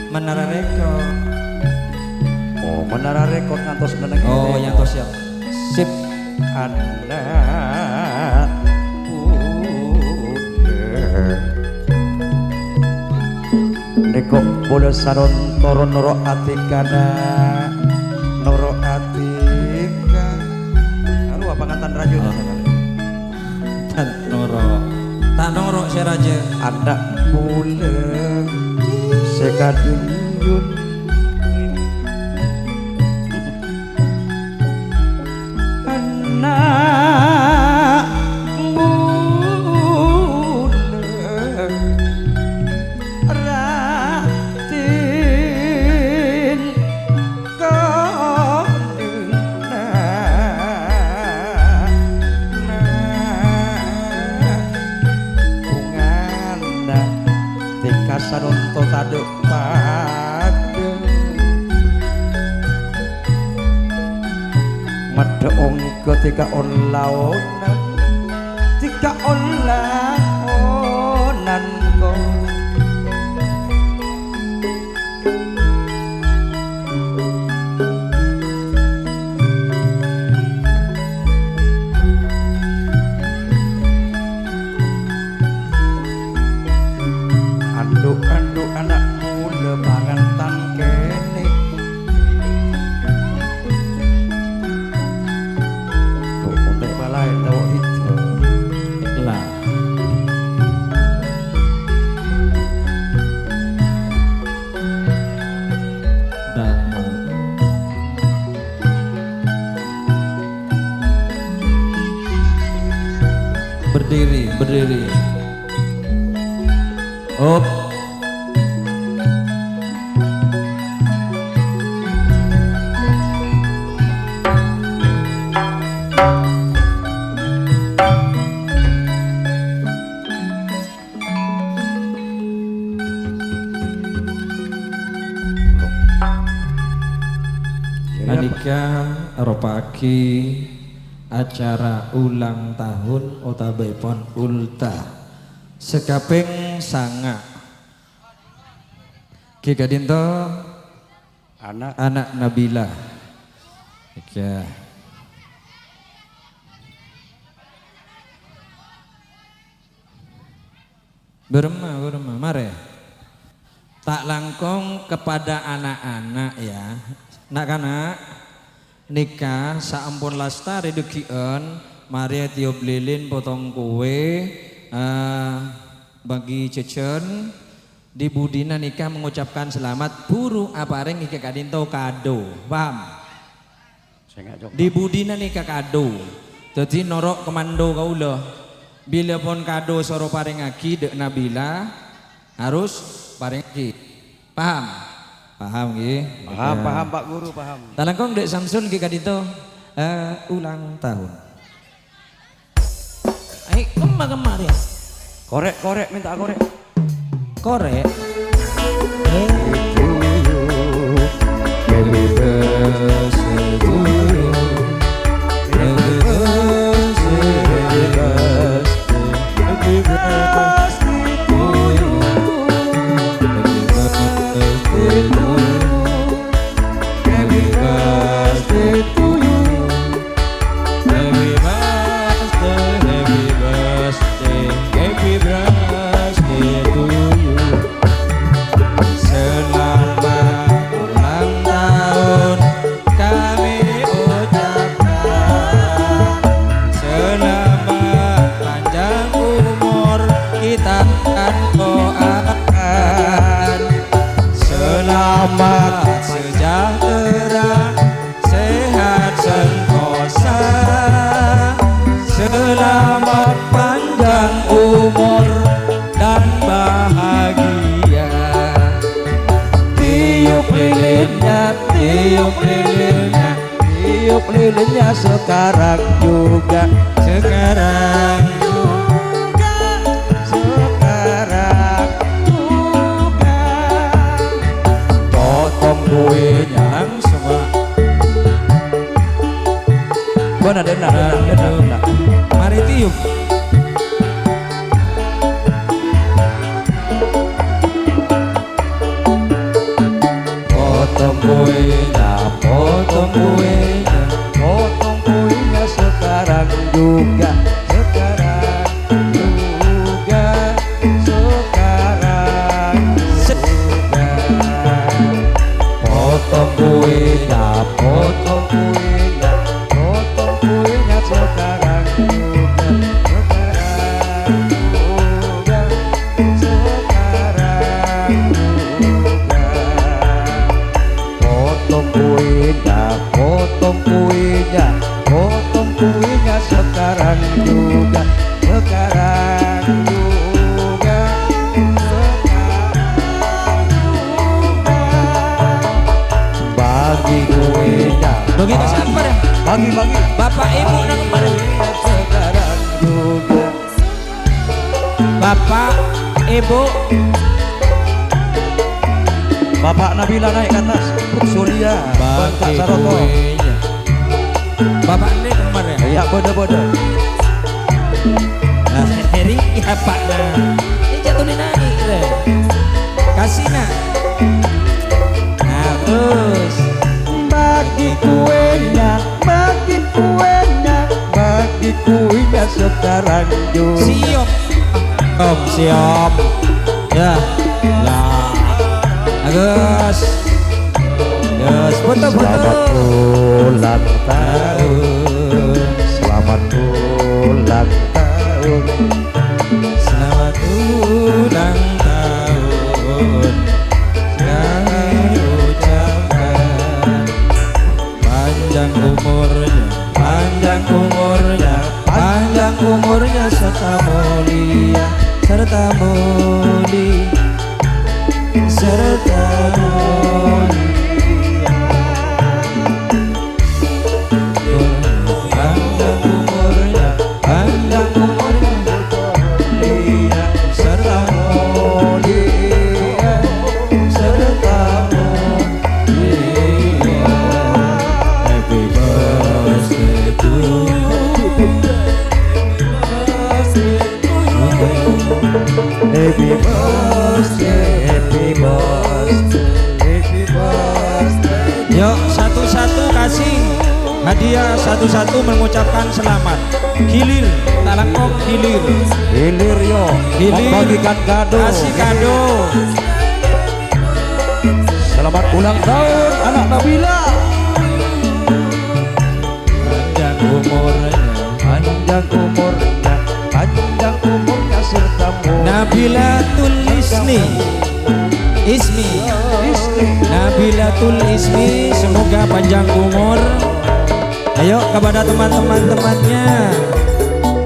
Menara rekor. Oh, menara rekor ngantos meneng. Oh, ngantos siap. Sip. Anak Neko boleh saron toro noro atikana noro atika. Aduh apa ngantan rajo Tan noro. Tak noro si raja. Anak boleh sekaduyun anak boleh ratin kongena tikasan untuk taduk padu medong ketika olaonan tika olaonan ko anduk-anduk anak muda pangantan kene tuh kontek balai tau itu Lah. Dah. Berdiri, berdiri. Op. Anika aropaki acara ulang tahun otabaipun ulta sekaping sanga Ki Kadinto anak Nabila. Ya. Berma, mare. Tak langkung kepada anak-anak ya. Nak-anak nikah saampun lasta redukian mari tiup lilin potong kue bagi cecen di budina nikah mengucapkan selamat buru apareng Ki Kadinto kado paham di budina nikah kado jadi norok kemando kaula bila pun kado soro paring aki dek Nabila harus paring aki paham paham nggih paham Pak Guru paham talangkong dek Samsun Ki Kadinto ulang tahun ayo kemari ya korek minta korek korek selamat sejahtera sehat sentosa selamat panjang umur dan bahagia tiup lilinnya tiup lilinnya tiup lilinnya sekarang juga sekarang kuenya semua siup. Potong kuenya, potong kuenya, potong kuenya sekarang juga, sekarang juga, sekarang juga. Potong kuenya, potong kuenya, potong kuenya sekarang juga, sekarang juga, sekarang juga. Potong kuenya, potong kuenya, potong kuenya sekarang juga, sekarang juga, sekarang juga. Bagi kuenya, Bagi ke siapa ya? bagi Bapak ibu nang kemarin. sekarang juga. Bapak ibu Bapak Nabila naik ke atas, Sulia, Bangka bagi Saroto. kuenya. Bapak ini kemarin ya? Iya, bodoh-bodoh. Nah, Heri ya Pak nah. Ini jatuh di naik deh. Kasih nak. Nah, terus Bagi kuenya, bagi kuenya, bagi kuenya sekarang juga. siop. Om siop. Ya. Lah. Agus. Gus, Selamat foto-foto. ulang tahun, selamat ulang tahun. Selamat ulang tahun. Kami ucapkan panjang umurnya, panjang umurnya, panjang umurnya serta mulia, serta mulia, serta mulia. Panjang umurnya, panjang umurnya, mulia, serta mulia, serta mulia. Happy birthday to you. Happy birthday, happy birthday, happy birthday. Yuk satu-satu kasih hadiah, satu-satu mengucapkan selamat. Hilir, talangkok hilir. Hilir yo, Hilir. membagikan kado. Kasih kado. Selamat ulang tahun anak Nabila. Panjang umurnya. Panjang umurnya, panjang umurnya serta mulia. Nabilatul Ismi. Ismi. Nabilatul Ismi, semoga panjang umur. Ayo kepada teman-teman-temannya.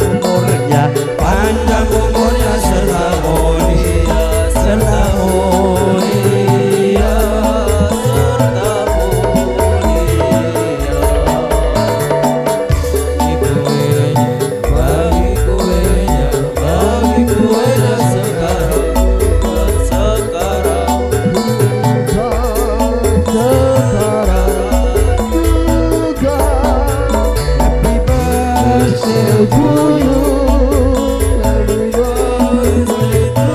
Umurnya Panjang umurnya serta mulia, serta mulia, serta mulia. Ibu kuenya, bagi kuenya, bagi kuenya sekarang, sekarang, Happy birthday to you. Happy birthday to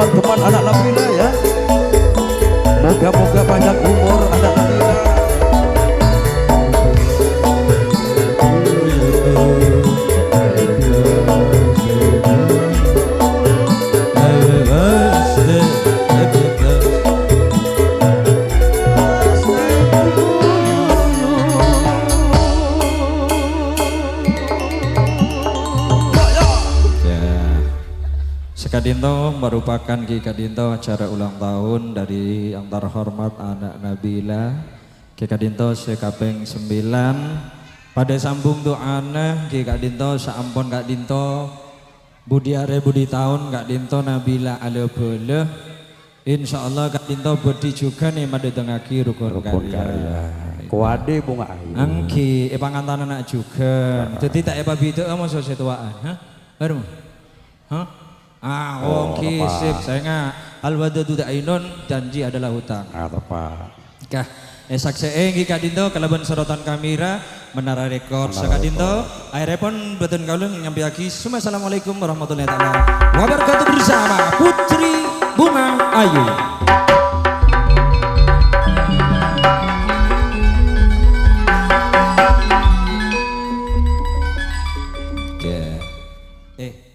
teman-teman anak Nabila ya. Moga-moga panjang umur anak Nabila. Kadinto merupakan Ki Kadinto acara ulang tahun dari yang terhormat anak Nabila Ki Kadinto sekaping 9 pada sambung doana Ki Kadinto saampun Kadinto budi are budi tahun Kadinto Nabila ala boleh insyaallah Kadinto budi juga nih madetengaki rukun karya kuade bunga ayu angki pangantan anak juga jadi tak apa bida mau setuaan ha baru ha wong kisip saya nggak al-wadadu da'inun janji adalah hutang. Tepat. Kah, saksi Ki Kadinto kalaban sorotan kamera menara rekod Kadinto. Akhirnya pun betul kaulun nyampe lagi. Assalamualaikum warahmatullahi wabarakatuh bersama Putri Bunga Ayu. Oke.